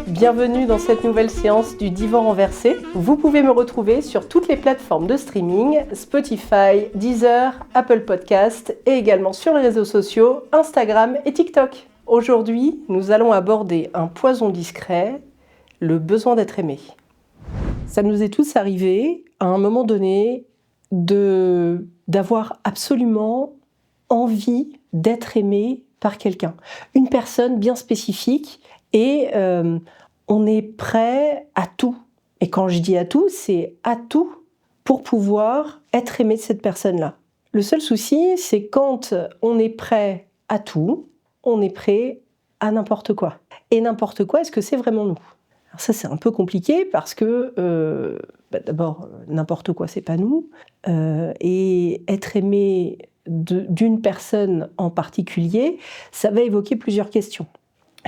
Bienvenue dans cette nouvelle séance du Divan renversé. Vous pouvez me retrouver sur toutes les plateformes de streaming, Spotify, Deezer, Apple Podcast et également sur les réseaux sociaux, Instagram et TikTok. Aujourd'hui, nous allons aborder un poison discret, le besoin d'être aimé. Ça nous est tous arrivé à un moment donné d'avoir absolument envie d'être aimé par quelqu'un, une personne bien spécifique et on est prêt à tout. Et quand je dis à tout, c'est à tout pour pouvoir être aimé de cette personne-là. Le seul souci, c'est quand on est prêt à tout, on est prêt à n'importe quoi. Et n'importe quoi, est-ce que c'est vraiment nous ? Alors ça, c'est un peu compliqué parce que, d'abord, n'importe quoi, c'est pas nous. Et être aimé d'une personne en particulier, ça va évoquer plusieurs questions.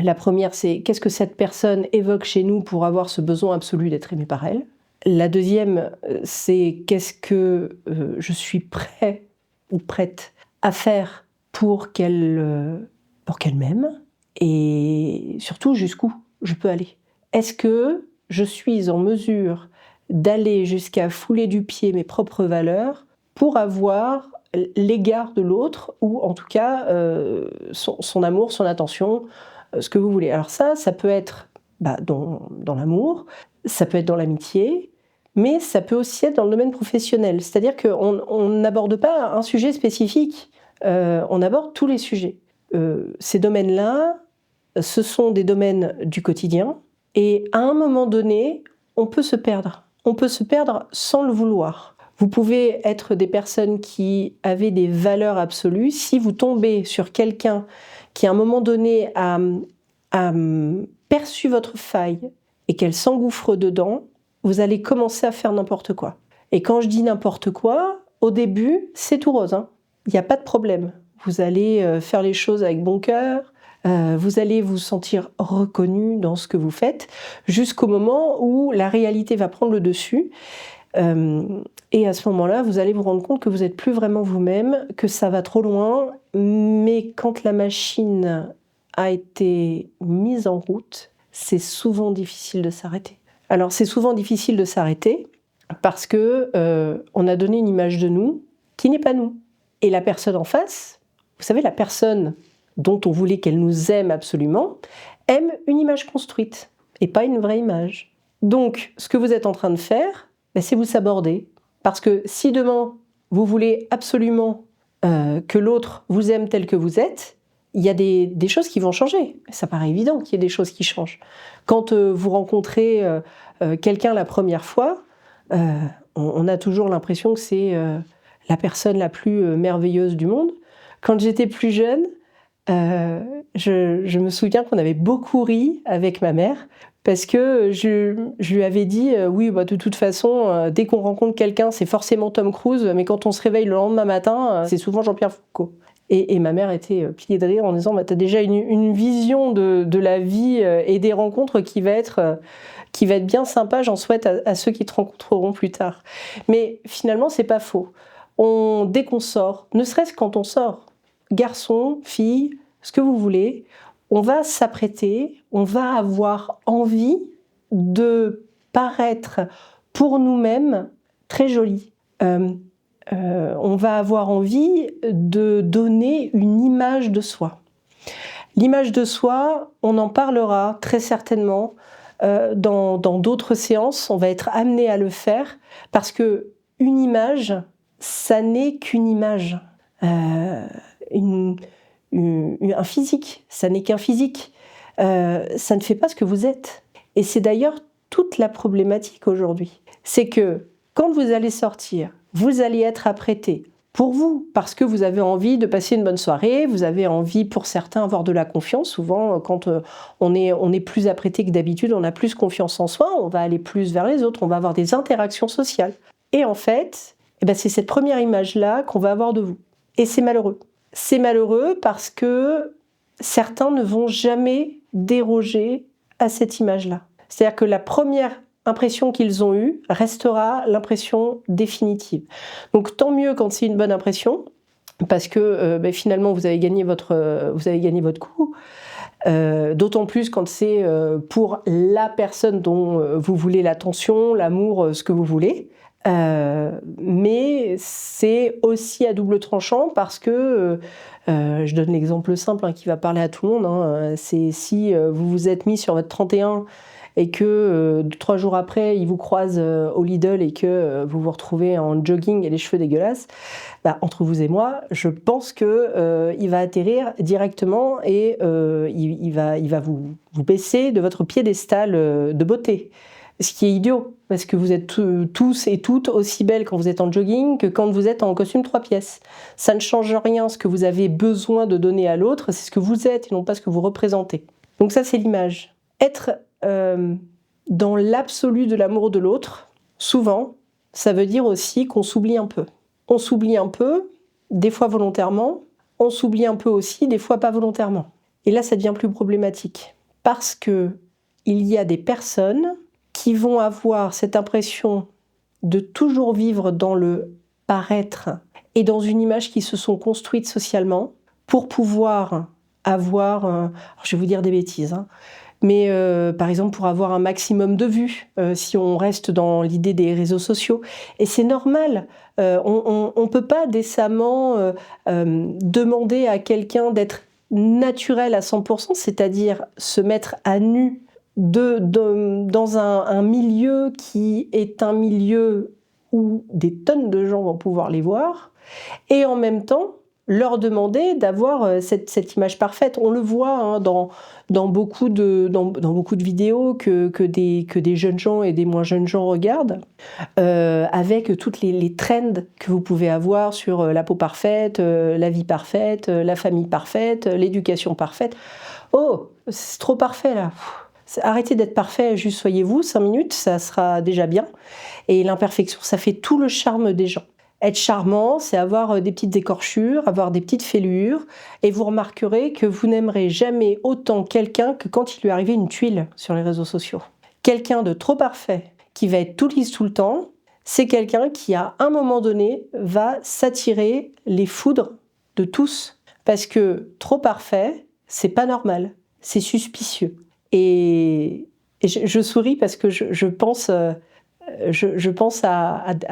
La première, c'est qu'est-ce que cette personne évoque chez nous pour avoir ce besoin absolu d'être aimé par elle ? La deuxième, c'est qu'est-ce que je suis prêt ou prête à faire pour qu'elle m'aime ? Et surtout, jusqu'où je peux aller ? Est-ce que je suis en mesure d'aller jusqu'à fouler du pied mes propres valeurs pour avoir l'égard de l'autre, ou en tout cas son amour, son attention, ce que vous voulez. Alors ça peut être dans l'amour, ça peut être dans l'amitié, mais ça peut aussi être dans le domaine professionnel. C'est-à-dire qu'on n'aborde pas un sujet spécifique, on aborde tous les sujets. Ces domaines-là, ce sont des domaines du quotidien, et à un moment donné, on peut se perdre. On peut se perdre sans le vouloir. Vous pouvez être des personnes qui avaient des valeurs absolues. Si vous tombez sur quelqu'un qui, à un moment donné, a perçu votre faille et qu'elle s'engouffre dedans, vous allez commencer à faire n'importe quoi. Et quand je dis n'importe quoi, au début, c'est tout rose. Il n'y a pas de problème. Vous allez faire les choses avec bon cœur, vous allez vous sentir reconnu dans ce que vous faites, jusqu'au moment où la réalité va prendre le dessus. Et à ce moment-là, vous allez vous rendre compte que vous n'êtes plus vraiment vous-même, que ça va trop loin, mais quand la machine a été mise en route, c'est souvent difficile de s'arrêter. Alors c'est souvent difficile de s'arrêter parce que on a donné une image de nous qui n'est pas nous. Et la personne en face, vous savez, la personne dont on voulait qu'elle nous aime absolument, aime une image construite et pas une vraie image. Donc ce que vous êtes en train de faire, c'est vous saborder. Parce que si demain, vous voulez absolument que l'autre vous aime tel que vous êtes, il y a des choses qui vont changer. Ça paraît évident qu'il y ait des choses qui changent. Quand vous rencontrez quelqu'un la première fois, on a toujours l'impression que c'est la personne la plus merveilleuse du monde. Quand j'étais plus jeune, je me souviens qu'on avait beaucoup ri avec ma mère parce que je lui avais dit oui, de toute façon, dès qu'on rencontre quelqu'un, c'est forcément Tom Cruise, mais quand on se réveille le lendemain matin, c'est souvent Jean-Pierre Foucault. Et ma mère était pliée de rire en disant t'as déjà une vision de la vie et des rencontres qui va être bien sympa, j'en souhaite à ceux qui te rencontreront plus tard. Mais finalement, c'est pas faux. Dès qu'on sort, ne serait-ce quand on sort, garçon, fille, ce que vous voulez, on va s'apprêter, on va avoir envie de paraître pour nous-mêmes très jolis. On va avoir envie de donner une image de soi. L'image de soi, on en parlera très certainement dans d'autres séances, on va être amené à le faire parce que une image, ça n'est qu'une image. Un physique, ça n'est qu'un physique. Ça ne fait pas ce que vous êtes. Et c'est d'ailleurs toute la problématique aujourd'hui. C'est que quand vous allez sortir, vous allez être apprêté pour vous, parce que vous avez envie de passer une bonne soirée, vous avez envie, pour certains, avoir de la confiance. Souvent, quand on est plus apprêté que d'habitude, on a plus confiance en soi, on va aller plus vers les autres, on va avoir des interactions sociales. Et en fait, c'est cette première image-là qu'on va avoir de vous. Et c'est malheureux. C'est malheureux parce que certains ne vont jamais déroger à cette image-là. C'est-à-dire que la première impression qu'ils ont eue restera l'impression définitive. Donc tant mieux quand c'est une bonne impression, parce que finalement vous avez gagné votre coup. D'autant plus quand c'est pour la personne dont vous voulez l'attention, l'amour, ce que vous voulez. Mais c'est aussi à double tranchant parce que, je donne l'exemple simple qui va parler à tout le monde, c'est si vous vous êtes mis sur votre 31 et que 3 jours après il vous croise au Lidl et que vous vous retrouvez en jogging et les cheveux dégueulasses, entre vous et moi, je pense que il va atterrir directement et il va vous baisser de votre piédestal de beauté. Ce qui est idiot, parce que vous êtes tous et toutes aussi belles quand vous êtes en jogging que quand vous êtes en costume 3 pièces. Ça ne change rien, ce que vous avez besoin de donner à l'autre, c'est ce que vous êtes et non pas ce que vous représentez. Donc ça, c'est l'image. Être dans l'absolu de l'amour de l'autre, souvent, ça veut dire aussi qu'on s'oublie un peu. On s'oublie un peu, des fois volontairement, on s'oublie un peu aussi, des fois pas volontairement. Et là, ça devient plus problématique, parce que il y a des personnes qui vont avoir cette impression de toujours vivre dans le paraître et dans une image qui se sont construites socialement pour pouvoir avoir, alors je vais vous dire des bêtises, mais par exemple pour avoir un maximum de vues, si on reste dans l'idée des réseaux sociaux. Et c'est normal, on ne peut pas décemment demander à quelqu'un d'être naturel à 100%, c'est-à-dire se mettre à nu dans un milieu qui est un milieu où des tonnes de gens vont pouvoir les voir, et en même temps leur demander d'avoir cette image parfaite. On le voit dans beaucoup de vidéos que des jeunes gens et des moins jeunes gens regardent, avec toutes les trends que vous pouvez avoir sur la peau parfaite, la vie parfaite, la famille parfaite, l'éducation parfaite. Oh, c'est trop parfait là. Arrêtez d'être parfait, juste soyez vous, 5 minutes, ça sera déjà bien. Et l'imperfection, ça fait tout le charme des gens. Être charmant, c'est avoir des petites écorchures, avoir des petites fêlures, et vous remarquerez que vous n'aimerez jamais autant quelqu'un que quand il lui est arrivé une tuile sur les réseaux sociaux. Quelqu'un de trop parfait, qui va être tout lisse tout le temps, c'est quelqu'un qui, à un moment donné, va s'attirer les foudres de tous. Parce que trop parfait, c'est pas normal, c'est suspicieux. Et je souris parce que je pense à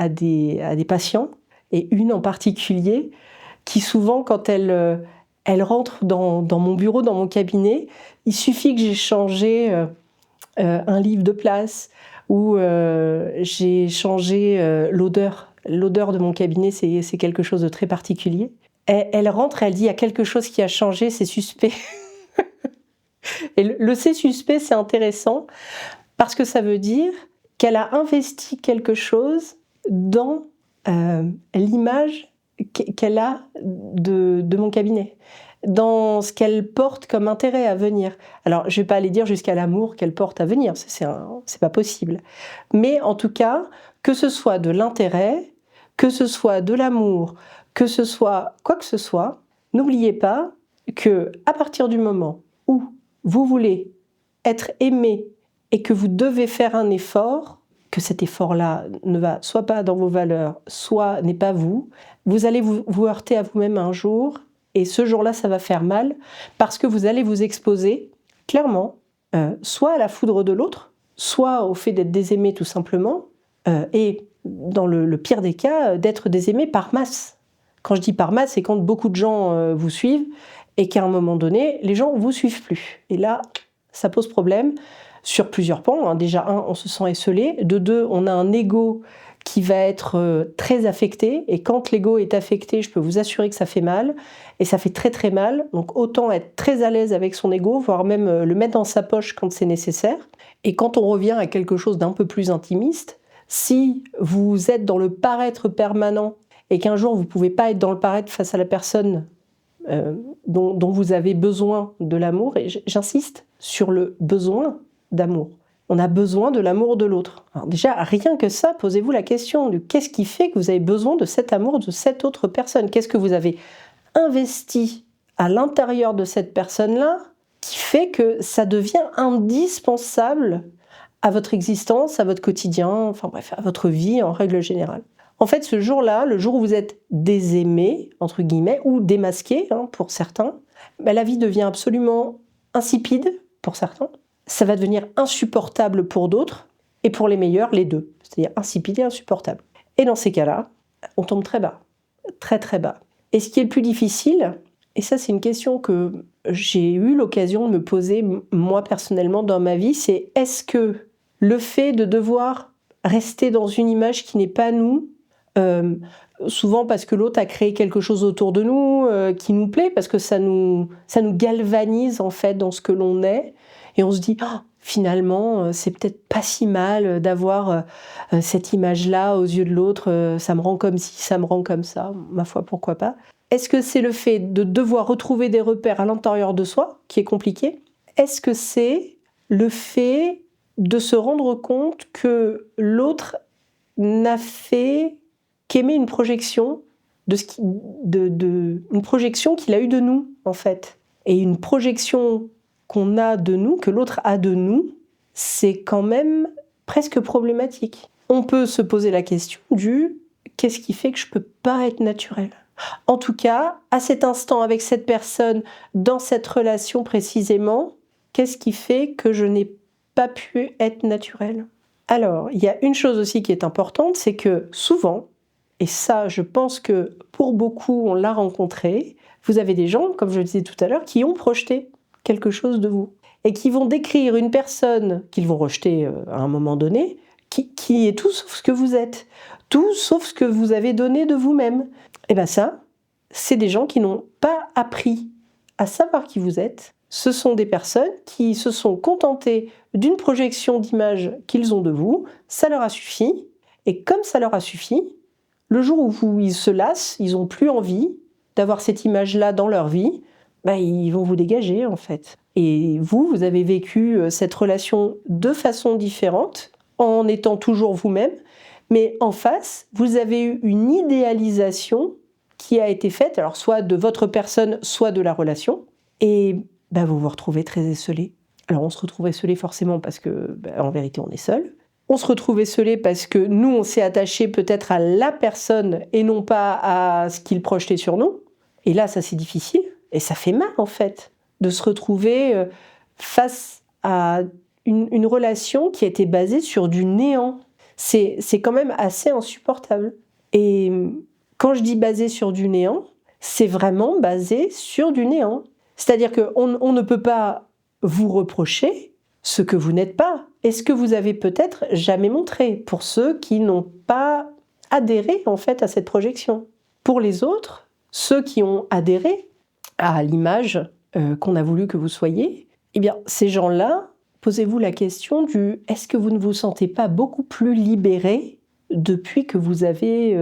des patients, et une en particulier, qui souvent, quand elle rentre dans mon bureau, dans mon cabinet, il suffit que j'ai changé un livre de place, ou j'ai changé l'odeur. L'odeur de mon cabinet, c'est quelque chose de très particulier. Elle rentre, elle dit « il y a quelque chose qui a changé, c'est suspect ». Et le c'est suspect, c'est intéressant parce que ça veut dire qu'elle a investi quelque chose dans l'image qu'elle a de mon cabinet, dans ce qu'elle porte comme intérêt à venir. Alors, je ne vais pas aller dire jusqu'à l'amour qu'elle porte à venir, c'est pas possible. Mais en tout cas, que ce soit de l'intérêt, que ce soit de l'amour, que ce soit quoi que ce soit, n'oubliez pas que à partir du moment où vous voulez être aimé et que vous devez faire un effort, que cet effort-là ne va soit pas dans vos valeurs, soit n'est pas vous, vous allez vous heurter à vous-même un jour, et ce jour-là, ça va faire mal, parce que vous allez vous exposer, clairement, soit à la foudre de l'autre, soit au fait d'être désaimé tout simplement, et dans le pire des cas, d'être désaimé par masse. Quand je dis par masse, c'est quand beaucoup de gens vous suivent, et qu'à un moment donné, les gens ne vous suivent plus. Et là, ça pose problème sur plusieurs pans. Déjà, 1, on se sent esseulé. De 2, on a un ego qui va être très affecté. Et quand l'ego est affecté, je peux vous assurer que ça fait mal. Et ça fait très très mal. Donc autant être très à l'aise avec son ego, voire même le mettre dans sa poche quand c'est nécessaire. Et quand on revient à quelque chose d'un peu plus intimiste, si vous êtes dans le paraître permanent et qu'un jour vous ne pouvez pas être dans le paraître face à la personne dont vous avez besoin de l'amour, et j'insiste sur le besoin d'amour. On a besoin de l'amour de l'autre. Alors déjà, rien que ça, posez-vous la question de qu'est-ce qui fait que vous avez besoin de cet amour de cette autre personne ? Qu'est-ce que vous avez investi à l'intérieur de cette personne-là qui fait que ça devient indispensable à votre existence, à votre quotidien, enfin bref, à votre vie en règle générale. En fait, ce jour-là, le jour où vous êtes désaimé, entre guillemets, ou démasqué, pour certains, la vie devient absolument insipide pour certains. Ça va devenir insupportable pour d'autres, et pour les meilleurs, les deux. C'est-à-dire insipide et insupportable. Et dans ces cas-là, on tombe très bas. Très très bas. Et ce qui est le plus difficile, et ça c'est une question que j'ai eu l'occasion de me poser moi personnellement dans ma vie, c'est est-ce que le fait de devoir rester dans une image qui n'est pas nous, souvent parce que l'autre a créé quelque chose autour de nous qui nous plaît, parce que ça nous galvanise en fait dans ce que l'on est, et on se dit finalement c'est peut-être pas si mal d'avoir cette image-là aux yeux de l'autre, ça me rend comme ci, ça me rend comme ça, ma foi pourquoi pas. Est-ce que c'est le fait de devoir retrouver des repères à l'intérieur de soi qui est compliqué? Est-ce que c'est le fait de se rendre compte que l'autre n'a fait qu'aimer une projection une projection qu'il a eue de nous, en fait. Et une projection qu'on a de nous, que l'autre a de nous, c'est quand même presque problématique. On peut se poser la question du « qu'est-ce qui fait que je ne peux pas être naturel ?» En tout cas, à cet instant, avec cette personne, dans cette relation précisément, qu'est-ce qui fait que je n'ai pas pu être naturel? Alors, il y a une chose aussi qui est importante, c'est que souvent, et ça, je pense que pour beaucoup, on l'a rencontré, vous avez des gens, comme je le disais tout à l'heure, qui ont projeté quelque chose de vous et qui vont décrire une personne qu'ils vont rejeter à un moment donné, qui est tout sauf ce que vous êtes, tout sauf ce que vous avez donné de vous-même. Et bien ça, c'est des gens qui n'ont pas appris à savoir qui vous êtes. Ce sont des personnes qui se sont contentées d'une projection d'image qu'ils ont de vous, ça leur a suffi, et comme ça leur a suffi, le jour où ils se lassent, ils n'ont plus envie d'avoir cette image-là dans leur vie, ils vont vous dégager en fait. Et vous avez vécu cette relation de façon différente, en étant toujours vous-même, mais en face, vous avez eu une idéalisation qui a été faite, alors soit de votre personne, soit de la relation, et vous vous retrouvez très esseulé. Alors on se retrouve esseulé forcément parce que, en vérité, on est seul. On se retrouve esseulé parce que nous, on s'est attaché peut-être à la personne et non pas à ce qu'il projetait sur nous. Et là, ça c'est difficile, et ça fait mal en fait, de se retrouver face à une relation qui a été basée sur du néant. C'est quand même assez insupportable. Et quand je dis basé sur du néant, c'est vraiment basé sur du néant. C'est-à-dire qu'on ne peut pas vous reprocher ce que vous n'êtes pas, et ce que vous avez peut-être jamais montré, pour ceux qui n'ont pas adhéré en fait à cette projection. Pour les autres, ceux qui ont adhéré à l'image qu'on a voulu que vous soyez, eh bien ces gens-là, posez-vous la question du « est-ce que vous ne vous sentez pas beaucoup plus libéré depuis que vous avez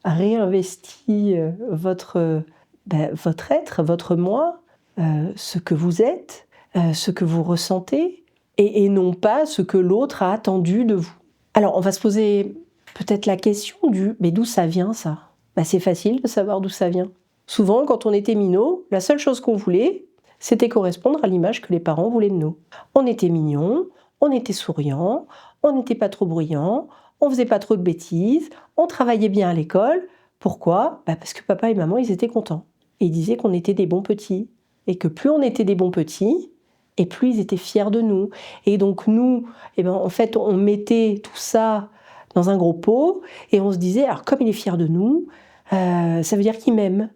réinvesti votre être, votre moi, ce que vous êtes, ce que vous ressentez, et non pas ce que l'autre a attendu de vous. » Alors on va se poser peut-être la question du « mais d'où ça vient ça ?» C'est facile de savoir d'où ça vient. Souvent, quand on était minot, la seule chose qu'on voulait, c'était correspondre à l'image que les parents voulaient de nous. On était mignon, on était souriant, on n'était pas trop bruyant, on faisait pas trop de bêtises, on travaillait bien à l'école. Pourquoi ? Parce que papa et maman, ils étaient contents. Et ils disaient qu'on était des bons petits. Et que plus on était des bons petits, et plus ils étaient fiers de nous. Et donc nous, en fait, on mettait tout ça dans un gros pot, et on se disait, alors comme il est fier de nous, ça veut dire qu'il m'aime.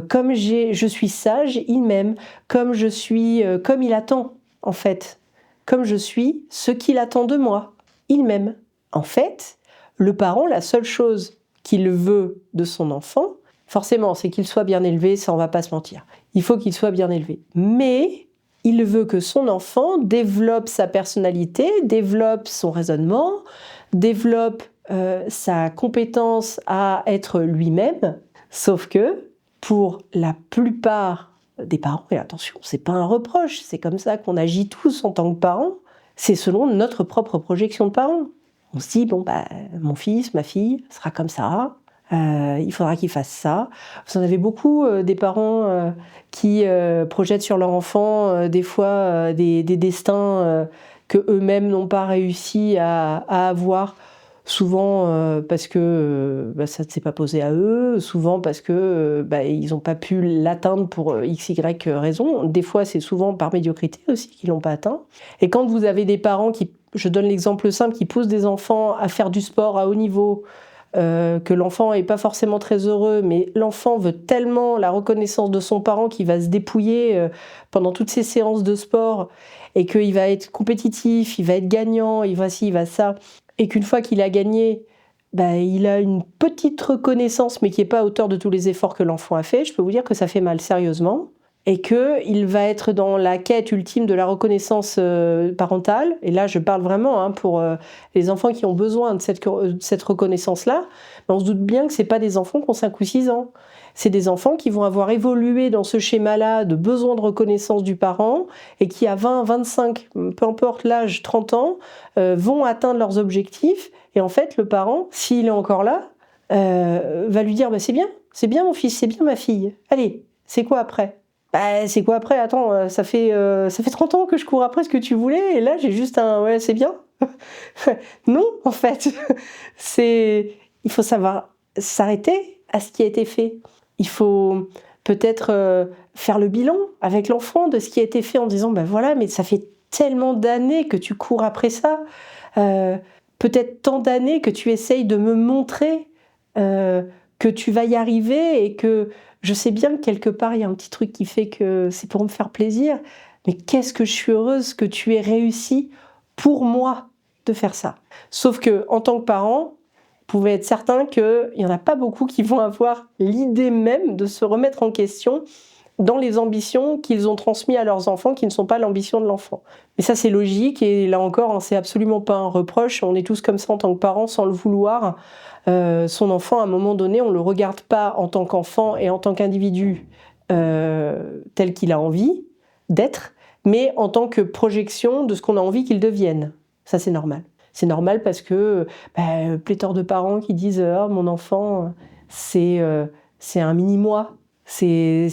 Comme je suis sage, il m'aime. Comme je suis, comme il attend, en fait. Comme je suis ce qu'il attend de moi, il m'aime. En fait, le parent, la seule chose qu'il veut de son enfant, forcément, c'est qu'il soit bien élevé, ça on va pas se mentir. Il faut qu'il soit bien élevé. Mais il veut que son enfant développe sa personnalité, développe son raisonnement, développe sa compétence à être lui-même. Sauf que, pour la plupart des parents, et attention, c'est pas un reproche, c'est comme ça qu'on agit tous en tant que parents, c'est selon notre propre projection de parents. On se dit, mon fils, ma fille sera comme ça, il faudra qu'il fasse ça. Vous en avez beaucoup des parents qui projettent sur leur enfant des fois des destins que eux-mêmes n'ont pas réussi à avoir, souvent parce que ça ne s'est pas posé à eux, souvent parce que ils n'ont pas pu l'atteindre pour x, y raison. Des fois, c'est souvent par médiocrité aussi qu'ils ne l'ont pas atteint. Et quand vous avez des parents qui, je donne l'exemple simple, qui poussent des enfants à faire du sport à haut niveau, que l'enfant n'est pas forcément très heureux, mais l'enfant veut tellement la reconnaissance de son parent qu'il va se dépouiller pendant toutes ces séances de sport, et qu'il va être compétitif, il va être gagnant, il va ci, il va ça, et qu'une fois qu'il a gagné, il a une petite reconnaissance, mais qui n'est pas à hauteur de tous les efforts que l'enfant a fait, je peux vous dire que ça fait mal sérieusement, et qu'il va être dans la quête ultime de la reconnaissance parentale. Et là, je parle vraiment pour les enfants qui ont besoin de cette reconnaissance-là. Mais on se doute bien que ce n'est pas des enfants qui ont 5 ou 6 ans. C'est des enfants qui vont avoir évolué dans ce schéma-là de besoin de reconnaissance du parent et qui, à 20, 25, peu importe l'âge, 30 ans, vont atteindre leurs objectifs. Et en fait, le parent, s'il est encore là, va lui dire c'est bien mon fils, c'est bien ma fille. Allez, c'est quoi après ? C'est quoi après ? Attends, ça fait 30 ans que je cours après ce que tu voulais, et là j'ai juste un ouais, c'est bien. Non, en fait, il faut savoir s'arrêter à ce qui a été fait. Il faut peut-être faire le bilan avec l'enfant de ce qui a été fait en disant voilà, mais ça fait tellement d'années que tu cours après ça, peut-être tant d'années que tu essayes de me montrer que tu vas y arriver, et que je sais bien que quelque part il y a un petit truc qui fait que c'est pour me faire plaisir, mais qu'est-ce que je suis heureuse que tu aies réussi pour moi de faire ça. Sauf que en tant que parent, vous pouvez être certain qu'il n'y en a pas beaucoup qui vont avoir l'idée même de se remettre en question dans les ambitions qu'ils ont transmises à leurs enfants, qui ne sont pas l'ambition de l'enfant. Mais ça, c'est logique, et là encore, c'est absolument pas un reproche. On est tous comme ça en tant que parents, sans le vouloir. Son enfant, à un moment donné, on ne le regarde pas en tant qu'enfant et en tant qu'individu tel qu'il a envie d'être, mais en tant que projection de ce qu'on a envie qu'il devienne. Ça, c'est normal. C'est normal parce que pléthore de parents qui disent « Oh, mon enfant, c'est un mini-moi. C'est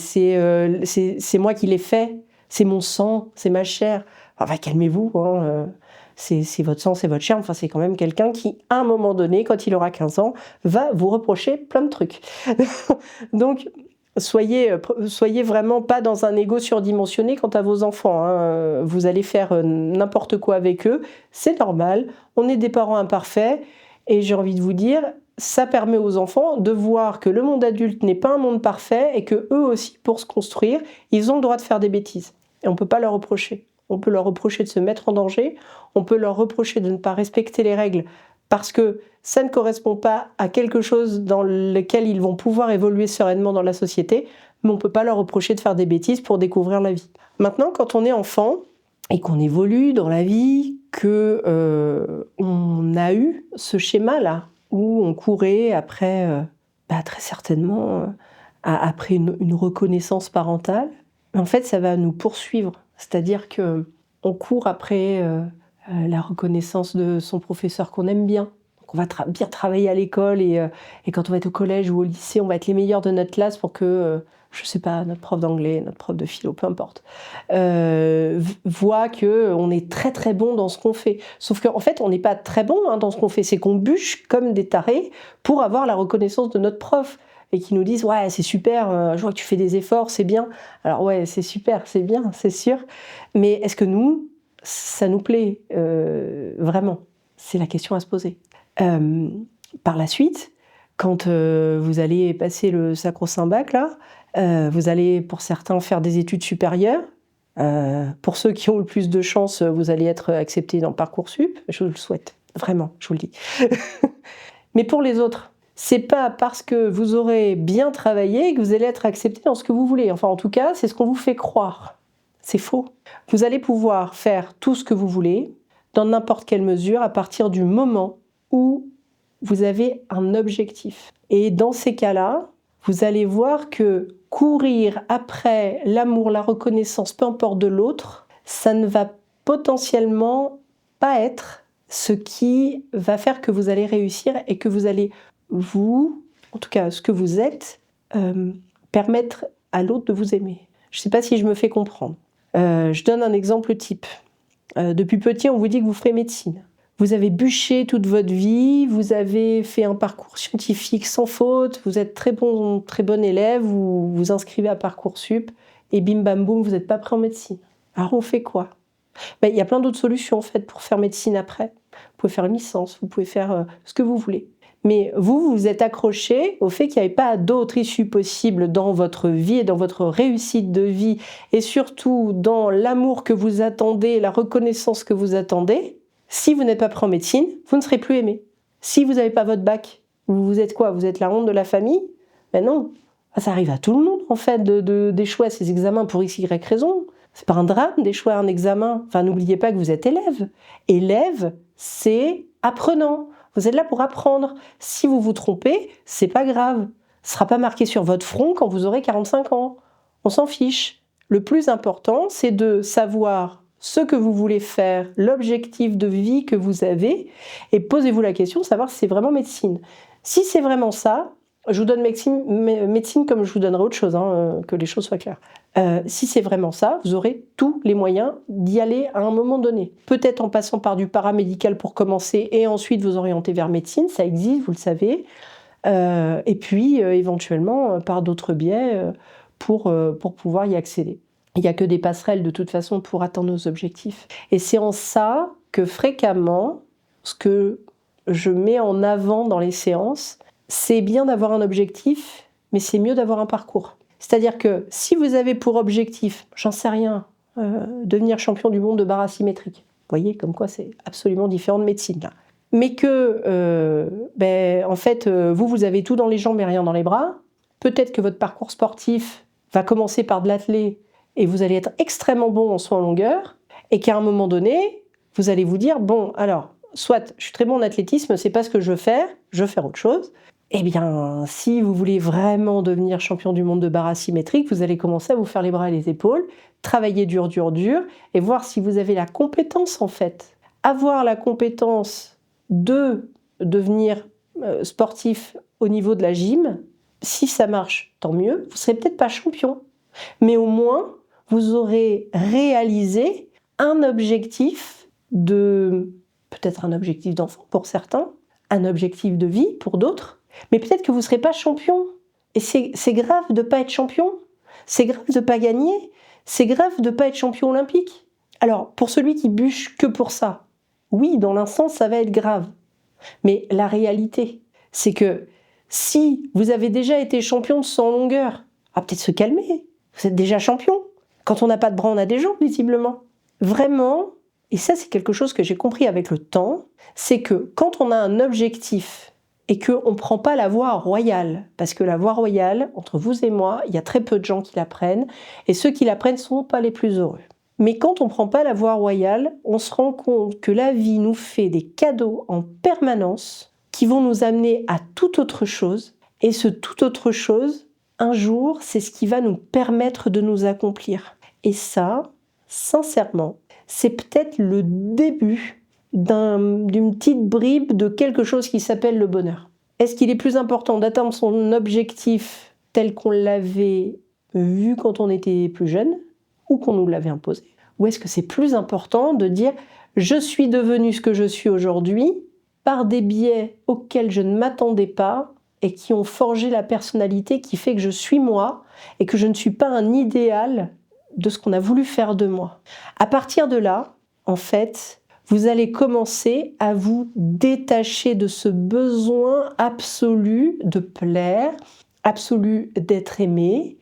moi qui l'ai fait. C'est mon sang, c'est ma chair. » Enfin, calmez-vous, c'est votre sang, c'est votre chair. Enfin, c'est quand même quelqu'un qui, à un moment donné, quand il aura 15 ans, va vous reprocher plein de trucs. Donc, soyez vraiment pas dans un ego surdimensionné quant à vos enfants. Vous allez faire n'importe quoi avec eux. C'est normal. On est des parents imparfaits. Et j'ai envie de vous dire, ça permet aux enfants de voir que le monde adulte n'est pas un monde parfait, et que eux aussi, pour se construire, ils ont le droit de faire des bêtises. Et on ne peut pas leur reprocher. On peut leur reprocher de se mettre en danger, on peut leur reprocher de ne pas respecter les règles parce que ça ne correspond pas à quelque chose dans lequel ils vont pouvoir évoluer sereinement dans la société, mais on ne peut pas leur reprocher de faire des bêtises pour découvrir la vie. Maintenant, quand on est enfant et qu'on évolue dans la vie, qu'on a eu ce schéma-là, où on courait après, très certainement, après une reconnaissance parentale, en fait, ça va nous poursuivre. C'est-à-dire qu'on court après la reconnaissance de son professeur qu'on aime bien. Donc on va bien travailler à l'école, et quand on va être au collège ou au lycée, on va être les meilleurs de notre classe pour que, je sais pas, notre prof d'anglais, notre prof de philo, peu importe, voit qu'on est très très bon dans ce qu'on fait. Sauf qu'en fait, on n'est pas très bon dans ce qu'on fait, c'est qu'on bûche comme des tarés pour avoir la reconnaissance de notre prof. Et qui nous disent « Ouais, c'est super, je vois que tu fais des efforts, c'est bien. » Alors ouais, c'est super, c'est bien, c'est sûr. Mais est-ce que nous, ça nous plaît vraiment ? C'est la question à se poser. Par la suite, quand vous allez passer le sacro-saint bac, là, vous allez pour certains faire des études supérieures. Pour ceux qui ont le plus de chance, vous allez être acceptés dans Parcoursup. Je vous le souhaite, vraiment, je vous le dis. Mais pour les autres, c'est pas parce que vous aurez bien travaillé que vous allez être accepté dans ce que vous voulez. Enfin, en tout cas, c'est ce qu'on vous fait croire. C'est faux. Vous allez pouvoir faire tout ce que vous voulez, dans n'importe quelle mesure, à partir du moment où vous avez un objectif. Et dans ces cas-là, vous allez voir que courir après l'amour, la reconnaissance, peu importe de l'autre, ça ne va potentiellement pas être ce qui va faire que vous allez réussir et que vous allez vous, en tout cas ce que vous êtes, permettre à l'autre de vous aimer. Je ne sais pas si je me fais comprendre. Je donne un exemple type. Depuis petit, on vous dit que vous ferez médecine. Vous avez bûché toute votre vie, vous avez fait un parcours scientifique sans faute, vous êtes très bon élève, vous vous inscrivez à Parcoursup, et bim bam boum, vous n'êtes pas prêt en médecine. Alors on fait quoi? Il y a plein d'autres solutions en fait pour faire médecine après. Vous pouvez faire une licence, vous pouvez faire ce que vous voulez. Mais vous vous êtes accroché au fait qu'il n'y avait pas d'autre issue possible dans votre vie et dans votre réussite de vie, et surtout dans l'amour que vous attendez, la reconnaissance que vous attendez. Si vous n'êtes pas prêt en médecine, vous ne serez plus aimé. Si vous n'avez pas votre bac, vous êtes quoi? Vous êtes la honte de la famille? Ben non, ça arrive à tout le monde en fait d'échouer à ses examens pour x, y raison. C'est pas un drame d'échouer à un examen. Enfin, n'oubliez pas que vous êtes élève. Élève, c'est apprenant. Vous êtes là pour apprendre. Si vous vous trompez, c'est pas grave. Ce sera pas marqué sur votre front quand vous aurez 45 ans. On s'en fiche. Le plus important, c'est de savoir ce que vous voulez faire, l'objectif de vie que vous avez, et posez-vous la question de savoir si c'est vraiment médecine. Si c'est vraiment ça, je vous donne médecine comme je vous donnerai autre chose, que les choses soient claires. Si c'est vraiment ça, vous aurez tous les moyens d'y aller à un moment donné. Peut-être en passant par du paramédical pour commencer et ensuite vous orienter vers médecine, ça existe, vous le savez. Et puis éventuellement par d'autres biais pour pouvoir y accéder. Il n'y a que des passerelles de toute façon pour atteindre nos objectifs. Et c'est en ça que fréquemment, ce que je mets en avant dans les séances, c'est bien d'avoir un objectif, mais c'est mieux d'avoir un parcours. C'est-à-dire que si vous avez pour objectif, j'en sais rien, devenir champion du monde de barre asymétrique, vous voyez comme quoi c'est absolument différent de médecine là. Mais que en fait vous avez tout dans les jambes et rien dans les bras, peut-être que votre parcours sportif va commencer par de l'athlé et vous allez être extrêmement bon en saut en longueur, et qu'à un moment donné, vous allez vous dire, bon, alors, soit je suis très bon en athlétisme, c'est pas ce que je veux faire autre chose. Eh bien, si vous voulez vraiment devenir champion du monde de barre asymétrique, vous allez commencer à vous faire les bras et les épaules, travailler dur, et voir si vous avez la compétence en fait. Avoir la compétence de devenir sportif au niveau de la gym, si ça marche, tant mieux, vous ne serez peut-être pas champion. Mais au moins, vous aurez réalisé un objectif peut-être un objectif d'enfant pour certains, un objectif de vie pour d'autres, mais peut-être que vous ne serez pas champion. Et c'est grave de ne pas être champion, c'est grave de ne pas gagner, c'est grave de ne pas être champion olympique. Alors, pour celui qui bûche que pour ça, oui, dans l'instant, ça va être grave. Mais la réalité, c'est que si vous avez déjà été champion de 100 longueurs, peut-être se calmer. Vous êtes déjà champion. Quand on n'a pas de bras, on a des jambes, visiblement. Vraiment, et ça c'est quelque chose que j'ai compris avec le temps, c'est que quand on a un objectif et qu'on ne prend pas la voie royale, parce que la voie royale, entre vous et moi, il y a très peu de gens qui la prennent, et ceux qui la prennent ne sont pas les plus heureux. Mais quand on ne prend pas la voie royale, on se rend compte que la vie nous fait des cadeaux en permanence qui vont nous amener à toute autre chose, et ce toute autre chose, un jour, c'est ce qui va nous permettre de nous accomplir. Et ça, sincèrement, c'est peut-être le début d'une petite bribe de quelque chose qui s'appelle le bonheur. Est-ce qu'il est plus important d'atteindre son objectif tel qu'on l'avait vu quand on était plus jeune ou qu'on nous l'avait imposé? Ou est-ce que c'est plus important de dire « je suis devenu ce que je suis aujourd'hui par des biais auxquels je ne m'attendais pas » et qui ont forgé la personnalité qui fait que je suis moi et que je ne suis pas un idéal de ce qu'on a voulu faire de moi. À partir de là, en fait, vous allez commencer à vous détacher de ce besoin absolu de plaire, absolu d'être aimé,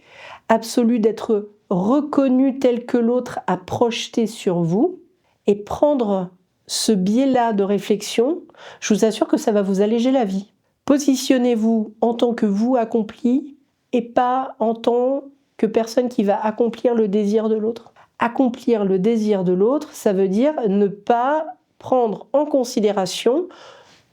absolu d'être reconnu tel que l'autre a projeté sur vous, et prendre ce biais-là de réflexion, je vous assure que ça va vous alléger la vie. Positionnez-vous en tant que vous accompli et pas en tant que personne qui va accomplir le désir de l'autre. Accomplir le désir de l'autre, ça veut dire ne pas prendre en considération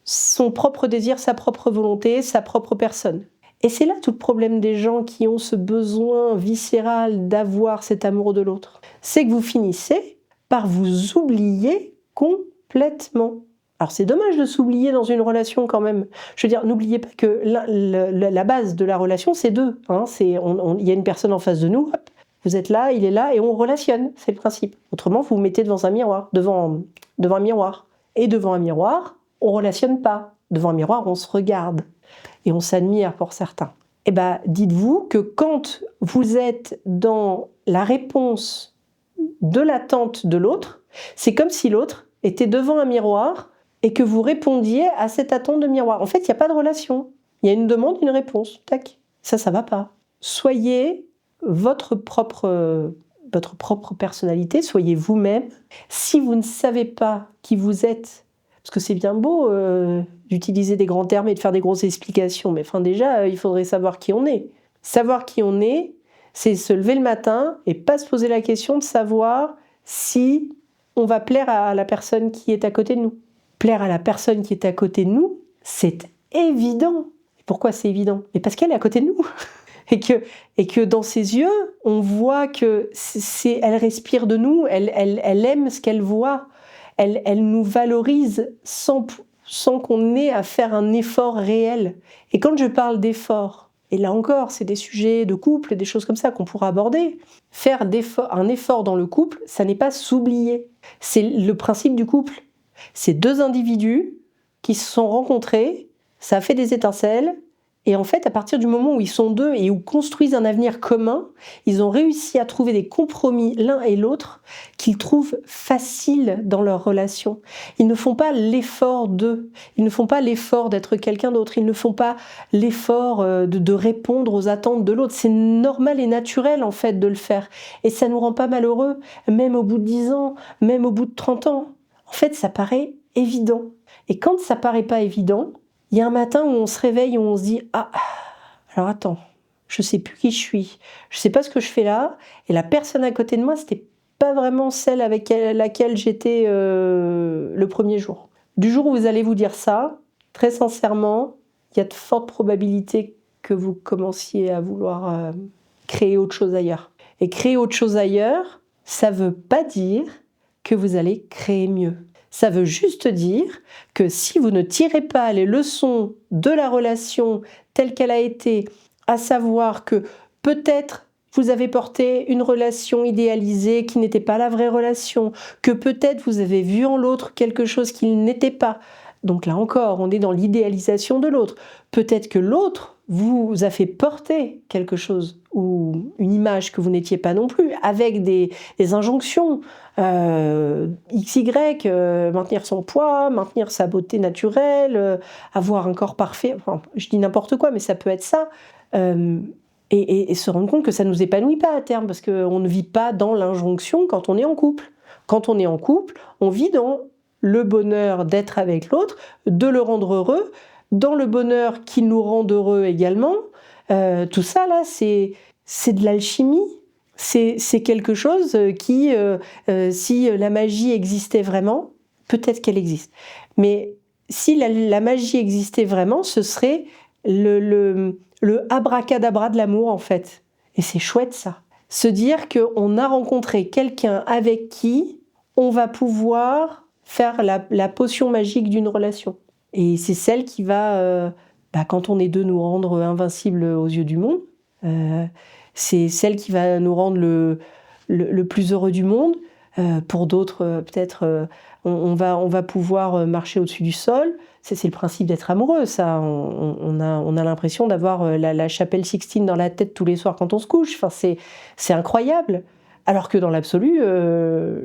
son propre désir, sa propre volonté, sa propre personne. Et c'est là tout le problème des gens qui ont ce besoin viscéral d'avoir cet amour de l'autre. C'est que vous finissez par vous oublier complètement. Alors c'est dommage de s'oublier dans une relation quand même. Je veux dire, n'oubliez pas que la base de la relation, c'est deux. Il y a une personne en face de nous, hop, Vous êtes là, il est là, et on relationne, c'est le principe. Autrement, vous vous mettez devant un miroir, devant un miroir. Et devant un miroir, on ne relationne pas. Devant un miroir, on se regarde. Et on s'admire pour certains. Eh bien, dites-vous que quand vous êtes dans la réponse de l'attente de l'autre, c'est comme si l'autre était devant un miroir et que vous répondiez à cette attente de miroir. En fait, il n'y a pas de relation. Il y a une demande, une réponse. Tac. Ça va pas. Soyez votre propre personnalité, soyez vous-même. Si vous ne savez pas qui vous êtes, parce que c'est bien beau d'utiliser des grands termes et de faire des grosses explications, mais déjà, il faudrait savoir qui on est. Savoir qui on est, c'est se lever le matin et pas se poser la question de savoir si on va plaire à la personne qui est à côté de nous. Plaire à la personne qui est à côté de nous, c'est évident. Pourquoi c'est évident? Mais parce qu'elle est à côté de nous. Et que dans ses yeux, on voit que elle respire de nous, elle aime ce qu'elle voit, elle nous valorise sans qu'on ait à faire un effort réel. Et quand je parle d'effort, et là encore, c'est des sujets de couple, des choses comme ça qu'on pourra aborder, faire un effort dans le couple, ça n'est pas s'oublier. C'est le principe du couple. C'est deux individus qui se sont rencontrés, ça a fait des étincelles, et en fait, à partir du moment où ils sont deux et où construisent un avenir commun, ils ont réussi à trouver des compromis l'un et l'autre qu'ils trouvent faciles dans leur relation. Ils ne font pas l'effort d'eux, ils ne font pas l'effort d'être quelqu'un d'autre, ils ne font pas l'effort de répondre aux attentes de l'autre. C'est normal et naturel en fait de le faire. Et ça nous rend pas malheureux, même au bout de 10 ans, même au bout de 30 ans. En fait, ça paraît évident. Et quand ça paraît pas évident, il y a un matin où on se réveille, où on se dit « Ah, alors attends, je sais plus qui je suis, je sais pas ce que je fais là, et la personne à côté de moi, c'était pas vraiment celle avec laquelle j'étais le premier jour. » Du jour où vous allez vous dire ça, très sincèrement, il y a de fortes probabilités que vous commenciez à vouloir créer autre chose ailleurs. Et créer autre chose ailleurs, ça veut pas dire que vous allez créer mieux. Ça veut juste dire que si vous ne tirez pas les leçons de la relation telle qu'elle a été, à savoir que peut-être vous avez porté une relation idéalisée qui n'était pas la vraie relation, que peut-être vous avez vu en l'autre quelque chose qu'il n'était pas. Donc là encore, on est dans l'idéalisation de l'autre. Peut-être que l'autre vous a fait porter quelque chose ou une image que vous n'étiez pas non plus, avec des injonctions XY, maintenir son poids, maintenir sa beauté naturelle, avoir un corps parfait, enfin, je dis n'importe quoi, mais ça peut être ça, et se rendre compte que ça ne nous épanouit pas à terme, parce qu'on ne vit pas dans l'injonction quand on est en couple. Quand on est en couple, on vit dans le bonheur d'être avec l'autre, de le rendre heureux, dans le bonheur qu'il nous rend heureux également. Tout ça, là, c'est de l'alchimie. C'est quelque chose qui, si la magie existait vraiment, peut-être qu'elle existe, mais si la magie existait vraiment, ce serait le abracadabra de l'amour, en fait. Et c'est chouette, ça. Se dire qu'on a rencontré quelqu'un avec qui on va pouvoir faire la potion magique d'une relation. Et c'est celle qui va, quand on est deux, nous rendre invincibles aux yeux du monde. C'est celle qui va nous rendre le plus heureux du monde. Pour d'autres, peut-être, on va pouvoir marcher au-dessus du sol. C'est le principe d'être amoureux, ça. On a l'impression d'avoir la chapelle Sixtine dans la tête tous les soirs quand on se couche. Enfin, c'est incroyable. Alors que dans l'absolu,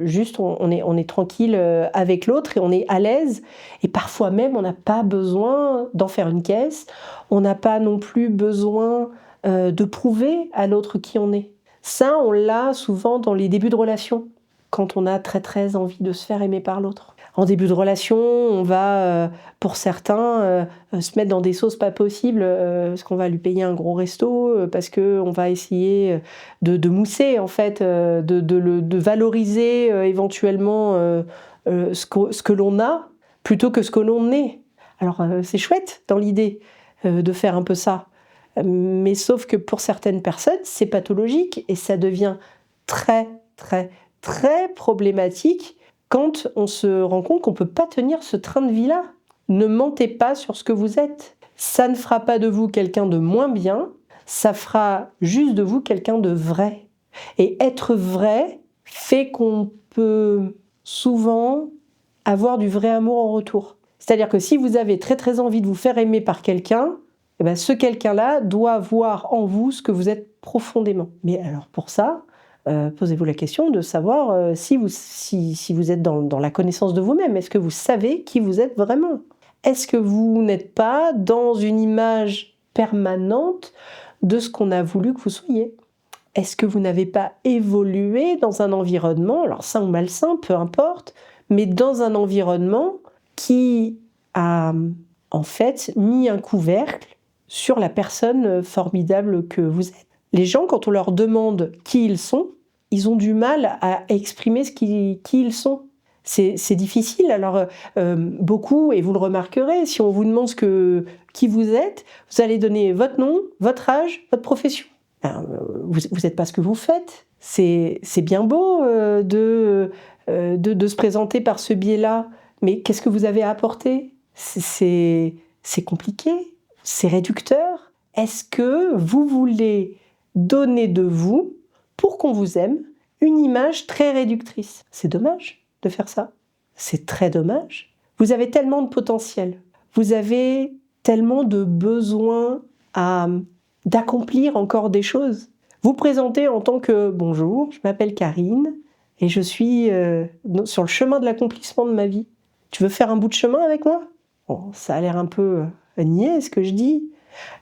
juste on est tranquille avec l'autre et on est à l'aise. Et parfois même, on n'a pas besoin d'en faire une caisse. On n'a pas non plus besoin de prouver à l'autre qui on est. Ça, on l'a souvent dans les débuts de relation, quand on a très très envie de se faire aimer par l'autre. En début de relation, on va, pour certains, se mettre dans des sauces pas possibles, parce qu'on va lui payer un gros resto, parce qu'on va essayer de mousser, en fait, de valoriser éventuellement ce que l'on a, plutôt que ce que l'on est. Alors, c'est chouette dans l'idée de faire un peu ça. Mais sauf que pour certaines personnes, c'est pathologique et ça devient très, très, très problématique quand on se rend compte qu'on ne peut pas tenir ce train de vie-là. Ne mentez pas sur ce que vous êtes. Ça ne fera pas de vous quelqu'un de moins bien, ça fera juste de vous quelqu'un de vrai. Et être vrai fait qu'on peut souvent avoir du vrai amour en retour. C'est-à-dire que si vous avez très très envie de vous faire aimer par quelqu'un, eh ben ce quelqu'un-là doit voir en vous ce que vous êtes profondément. Mais alors pour ça, posez-vous la question de savoir si vous êtes dans la connaissance de vous-même. Est-ce que vous savez qui vous êtes vraiment? Est-ce que vous n'êtes pas dans une image permanente de ce qu'on a voulu que vous soyez? Est-ce que vous n'avez pas évolué dans un environnement, alors sain ou malsain, peu importe, mais dans un environnement qui a en fait mis un couvercle sur la personne formidable que vous êtes? Les gens, quand on leur demande qui ils ont du mal à exprimer qui ils sont. C'est difficile. Alors, beaucoup, et vous le remarquerez, si on vous demande qui vous êtes, vous allez donner votre nom, votre âge, votre profession. Alors, vous n'êtes pas ce que vous faites. C'est bien beau de se présenter par ce biais-là, mais qu'est-ce que vous avez à apporter? C'est compliqué, c'est réducteur. Est-ce que vous voulez donner de vous, pour qu'on vous aime, une image très réductrice? C'est dommage de faire ça. C'est très dommage. Vous avez tellement de potentiel. Vous avez tellement de besoin d'accomplir encore des choses. Vous présentez en tant que « Bonjour, je m'appelle Karine et je suis sur le chemin de l'accomplissement de ma vie. Tu veux faire un bout de chemin avec moi ?» Bon, ça a l'air un peu niais ce que je dis.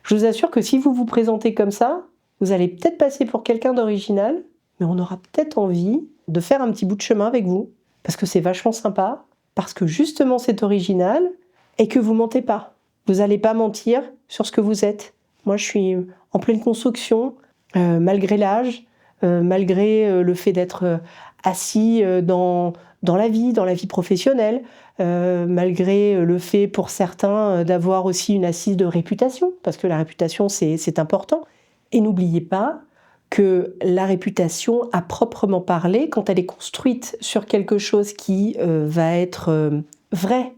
Je vous assure que si vous vous présentez comme ça, vous allez peut-être passer pour quelqu'un d'original, mais on aura peut-être envie de faire un petit bout de chemin avec vous, parce que c'est vachement sympa, parce que justement c'est original, et que vous mentez pas. Vous n'allez pas mentir sur ce que vous êtes. Moi, je suis en pleine construction, malgré l'âge, malgré le fait d'être assis dans la vie professionnelle, malgré le fait pour certains d'avoir aussi une assise de réputation, parce que la réputation, c'est important. Et n'oubliez pas que la réputation, à proprement parler, quand elle est construite sur quelque chose qui va être vrai,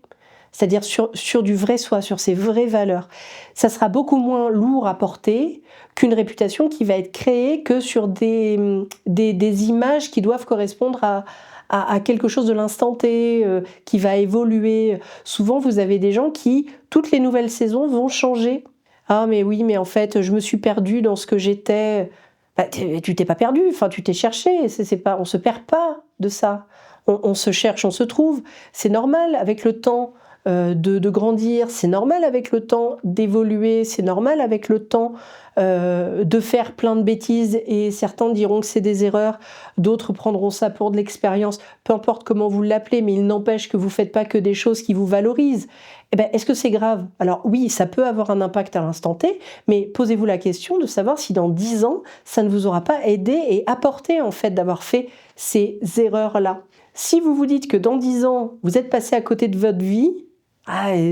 c'est-à-dire sur du vrai soi, sur ses vraies valeurs, ça sera beaucoup moins lourd à porter qu'une réputation qui va être créée que sur des images qui doivent correspondre à quelque chose de l'instant T, qui va évoluer. Souvent, vous avez des gens qui, toutes les nouvelles saisons, vont changer. Ah mais oui, mais en fait, je me suis perdue dans ce que j'étais. Bah, tu t'es pas perdu, enfin tu t'es cherché. On se perd pas de ça. On se cherche, on se trouve. C'est normal avec le temps de grandir. C'est normal avec le temps d'évoluer. C'est normal avec le temps de faire plein de bêtises. Et certains diront que c'est des erreurs. D'autres prendront ça pour de l'expérience. Peu importe comment vous l'appelez, mais il n'empêche que vous faites pas que des choses qui vous valorisent. Eh ben, est-ce que c'est grave? Alors oui, ça peut avoir un impact à l'instant T, mais posez-vous la question de savoir si dans 10 ans, ça ne vous aura pas aidé et apporté en fait d'avoir fait ces erreurs-là. Si vous vous dites que dans 10 ans, vous êtes passé à côté de votre vie,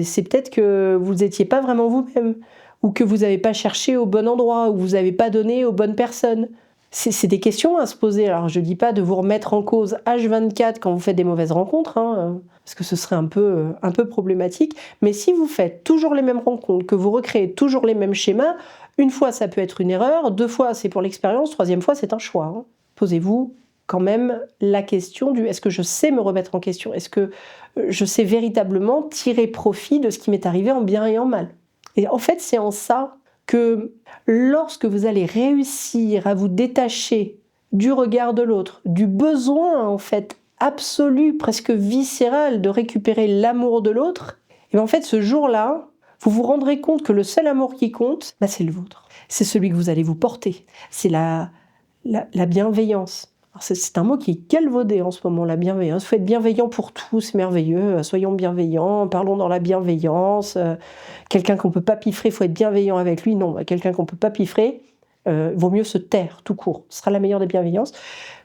c'est peut-être que vous n'étiez pas vraiment vous-même, ou que vous n'avez pas cherché au bon endroit, ou vous n'avez pas donné aux bonnes personnes. C'est des questions à se poser. Alors je ne dis pas de vous remettre en cause H24 quand vous faites des mauvaises rencontres, parce que ce serait un peu problématique. Mais si vous faites toujours les mêmes rencontres, que vous recréez toujours les mêmes schémas, une fois ça peut être une erreur, 2 fois c'est pour l'expérience, 3e fois c'est un choix. Posez-vous quand même la question du est-ce que je sais me remettre en question? Est-ce que je sais véritablement tirer profit de ce qui m'est arrivé en bien et en mal? Et en fait, c'est en ça que lorsque vous allez réussir à vous détacher du regard de l'autre, du besoin en fait absolu, presque viscéral de récupérer l'amour de l'autre, et bien en fait ce jour-là, vous vous rendrez compte que le seul amour qui compte, c'est le vôtre. C'est celui que vous allez vous porter. C'est la bienveillance. C'est un mot qui est galvaudé en ce moment, la bienveillance. Il faut être bienveillant pour tout, c'est merveilleux. Soyons bienveillants, parlons dans la bienveillance. Quelqu'un qu'on ne peut pas piffrer, il faut être bienveillant avec lui. Non, quelqu'un qu'on ne peut pas piffrer, vaut mieux se taire tout court. Ce sera la meilleure des bienveillances.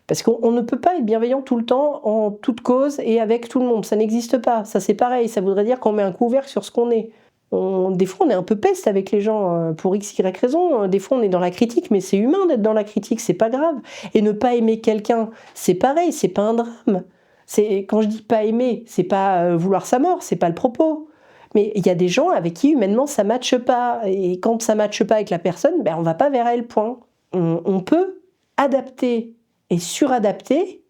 Parce qu'on ne peut pas être bienveillant tout le temps, en toute cause et avec tout le monde. Ça n'existe pas. Ça, c'est pareil. Ça voudrait dire qu'on met un couvercle sur ce qu'on est. Des fois, on est un peu peste avec les gens pour x, y raison. Des fois, on est dans la critique, mais c'est humain d'être dans la critique, c'est pas grave. Et ne pas aimer quelqu'un, c'est pareil, c'est pas un drame. Quand je dis pas aimer, c'est pas vouloir sa mort, c'est pas le propos. Mais il y a des gens avec qui, humainement, ça matche pas. Et quand ça matche pas avec la personne, on va pas vers elle, point. On peut adapter et suradapter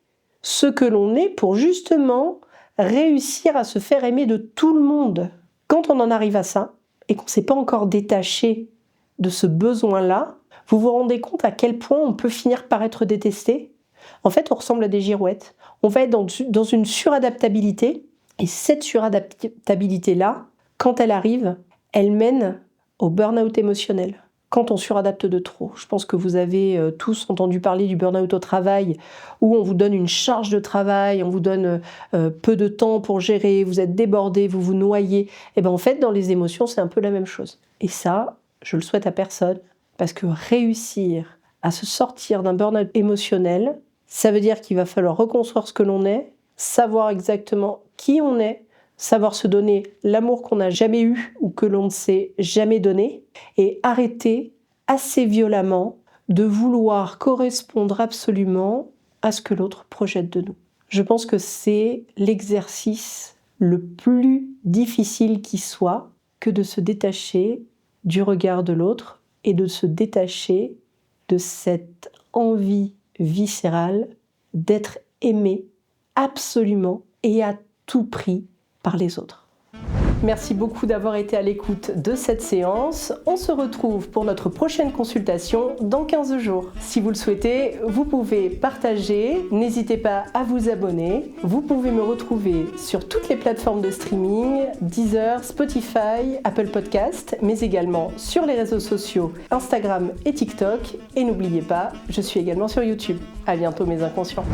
ce que l'on est pour justement réussir à se faire aimer de tout le monde. Quand on en arrive à ça, et qu'on ne s'est pas encore détaché de ce besoin-là, vous vous rendez compte à quel point on peut finir par être détesté ? En fait, on ressemble à des girouettes. On va être dans une suradaptabilité, et cette suradaptabilité-là, quand elle arrive, elle mène au burn-out émotionnel. Quand on suradapte de trop, je pense que vous avez tous entendu parler du burn-out au travail, où on vous donne une charge de travail, on vous donne peu de temps pour gérer, vous êtes débordé, vous vous noyez. Et bien en fait, dans les émotions, c'est un peu la même chose. Et ça, je le souhaite à personne, parce que réussir à se sortir d'un burn-out émotionnel, ça veut dire qu'il va falloir reconstruire ce que l'on est, savoir exactement qui on est, savoir se donner l'amour qu'on n'a jamais eu ou que l'on ne s'est jamais donné, et arrêter assez violemment de vouloir correspondre absolument à ce que l'autre projette de nous. Je pense que c'est l'exercice le plus difficile qui soit que de se détacher du regard de l'autre et de se détacher de cette envie viscérale d'être aimé absolument et à tout prix par les autres. Merci beaucoup d'avoir été à l'écoute de cette séance. On se retrouve pour notre prochaine consultation dans 15 jours. Si vous le souhaitez, vous pouvez partager, n'hésitez pas à vous abonner. Vous pouvez me retrouver sur toutes les plateformes de streaming, Deezer, Spotify, Apple Podcast, mais également sur les réseaux sociaux Instagram et TikTok. Et n'oubliez pas, je suis également sur YouTube. À bientôt mes inconscients.